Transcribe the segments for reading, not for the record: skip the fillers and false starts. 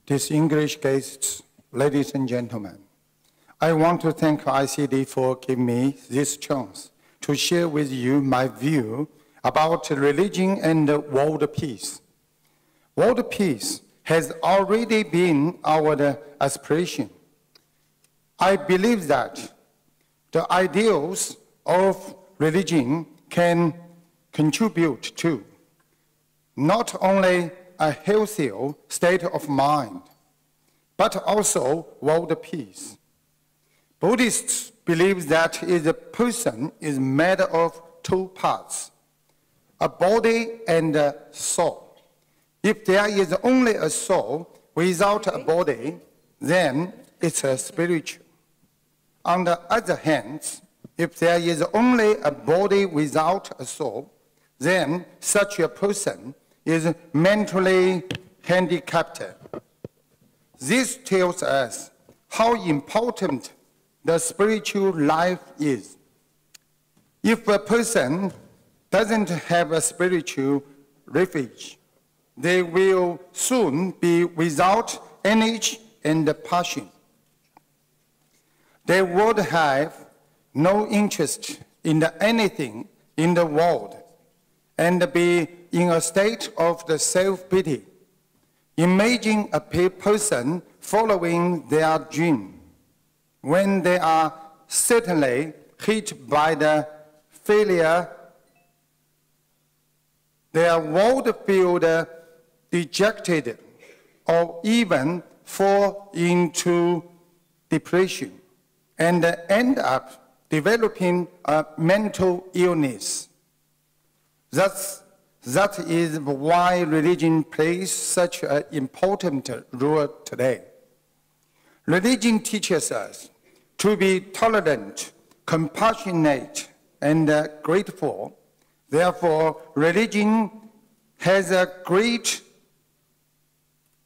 Distinguished guests, ladies and gentlemen, I want to thank ICD for giving me this chance to share with you my view about religion and world peace. World peace has already been our aspiration. I believe that the ideals of religion can contribute to not only a healthier state of mind, but also world peace. Buddhists believe that a person is made of two parts, a body and a soul. If there is only a soul without a body, then it's a spiritual. On the other hand, if there is only a body without a soul, then such a person is mentally handicapped. This tells us how important the spiritual life is. If a person doesn't have a spiritual refuge, they will soon be without energy and passion. They would have no interest in anything in the world and be in a state of the self-pity. Imagine a person following their dream when they are certainly hit by the failure. Their world feel dejected or even fall into depression and end up developing a mental illness. That is why religion plays such an important role today. Religion teaches us to be tolerant, compassionate, and grateful. Therefore, religion has a great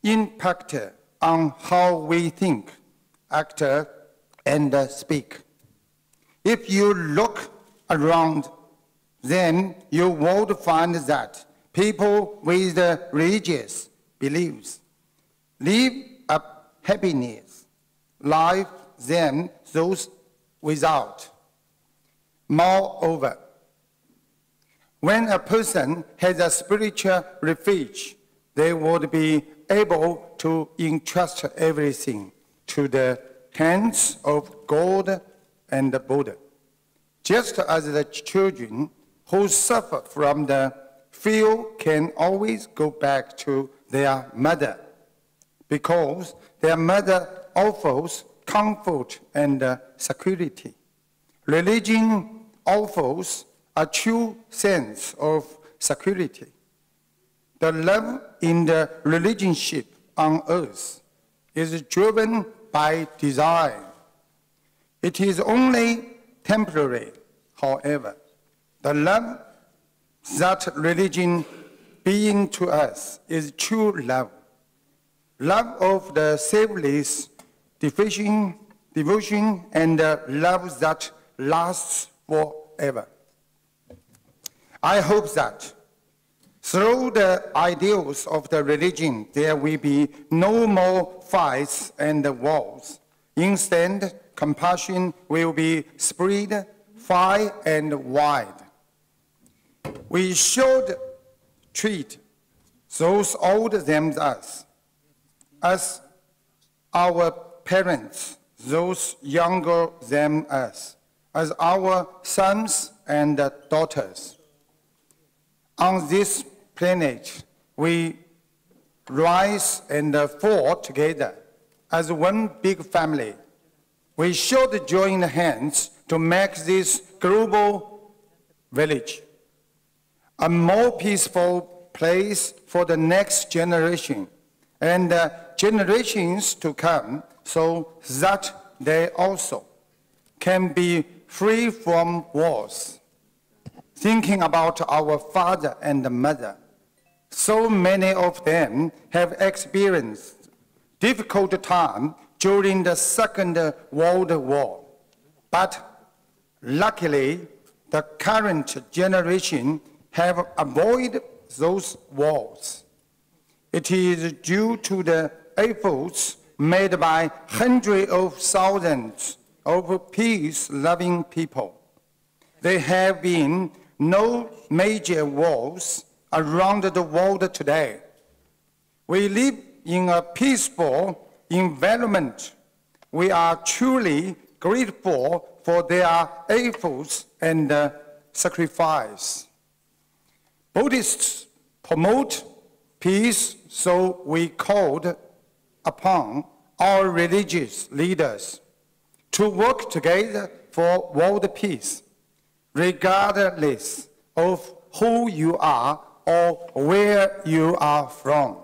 impact on how we think, act, and speak. If you look around, then you would find that people with religious beliefs live a happiness life than those without. Moreover, when a person has a spiritual refuge, they would be able to entrust everything to the hands of God and the Buddha. Just as the children who suffer from the fear can always go back to their mother because their mother offers comfort and security. Religion offers a true sense of security. The love in the relationship on earth is driven by desire. It is only temporary, however. The love that religion being to us is true love. Love of the selfless devotion and love that lasts forever. I hope that through the ideals of the religion, there will be no more fights and wars. Instead, compassion will be spread far and wide. We should treat those older than us as our parents, those younger than us, as our sons and daughters. On this planet, we rise and fall together as one big family. We should join hands to make this global village a more peaceful place for the next generation and generations to come, so that they also can be free from wars. Thinking about our father and mother, so many of them have experienced difficult time during the Second World War. But luckily, the current generation have avoided those wars. It is due to the efforts made by hundreds of thousands of peace-loving people. There have been no major wars around the world today. We live in a peaceful environment. We are truly grateful for their efforts and sacrifice. Buddhists promote peace, so we called upon our religious leaders to work together for world peace, regardless of who you are or where you are from,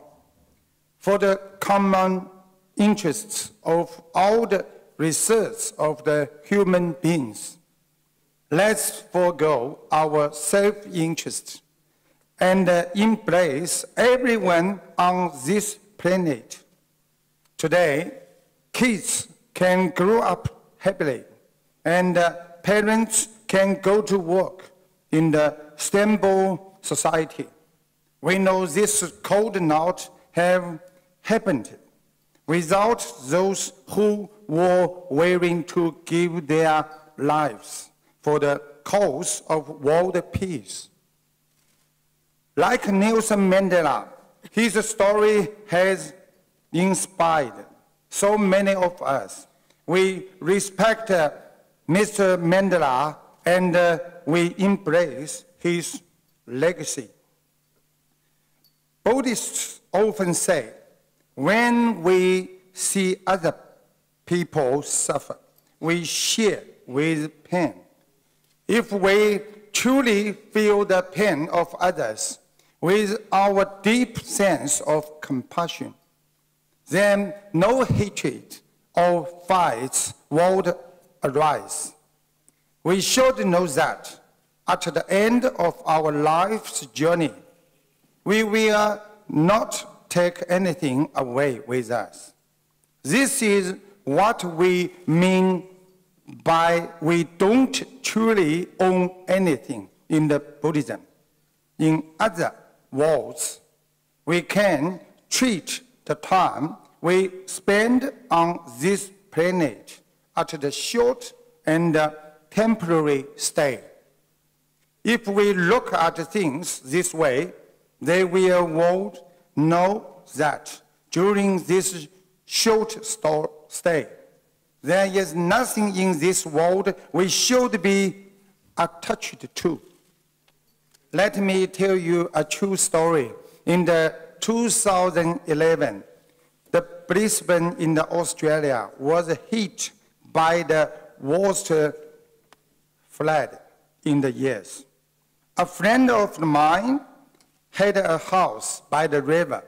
for the common interests of all the research of the human beings. Let's forego our self-interest and embrace everyone on this planet. Today, kids can grow up happily, and parents can go to work in the stable society. We know this could not have happened without those who were willing to give their lives for the cause of world peace. Like Nelson Mandela, his story has inspired so many of us. We respect Mr. Mandela and we embrace his legacy. Buddhists often say, when we see other people suffer, we share with pain. If we truly feel the pain of others with our deep sense of compassion, then no hatred or fights would arise. We should know that at the end of our life's journey, we will not take anything away with us. This is what we mean by we don't truly own anything in the Buddhism. In other words, we can treat the time we spend on this planet at the short and temporary stay. If we look at things this way, they will know that during this short stay, there is nothing in this world we should be attached to. Let me tell you a true story. In the 2011, the Brisbane in Australia was hit by the worst flood in the years. A friend of mine had a house by the river.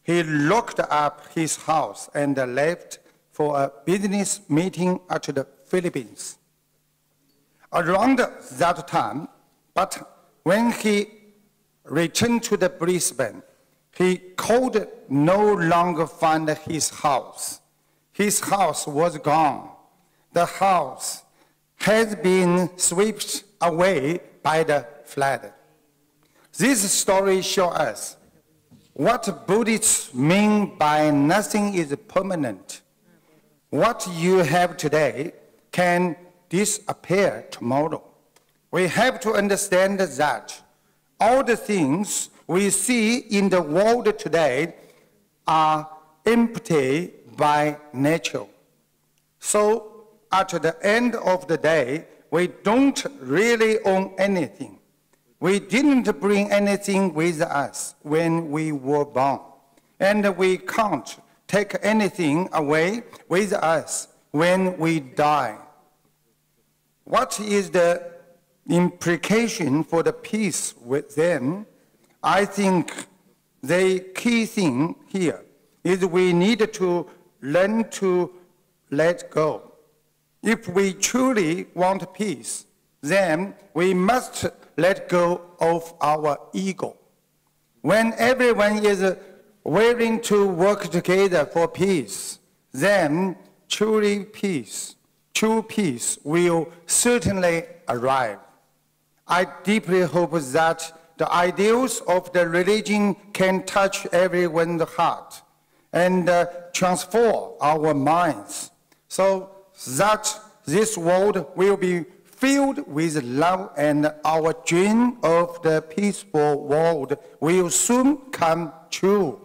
He locked up his house and left for a business meeting at the Philippines. Around that time, but when he returned to the Brisbane, he could no longer find his house. His house was gone. The house had been swept away by the flood. This story shows us what Buddhists mean by nothing is permanent. What you have today can disappear tomorrow. We have to understand that all the things we see in the world today are empty by nature. So at the end of the day, we don't really own anything. We didn't bring anything with us when we were born, and we can't take anything away with us when we die. What is the implication for the peace with them? I think the key thing here is we need to learn to let go. If we truly want peace, then we must let go of our ego. When everyone is willing to work together for peace, then true peace will certainly arrive. I deeply hope that the ideals of the religion can touch everyone's heart and transform our minds so that this world will be filled with love and our dream of the peaceful world will soon come true.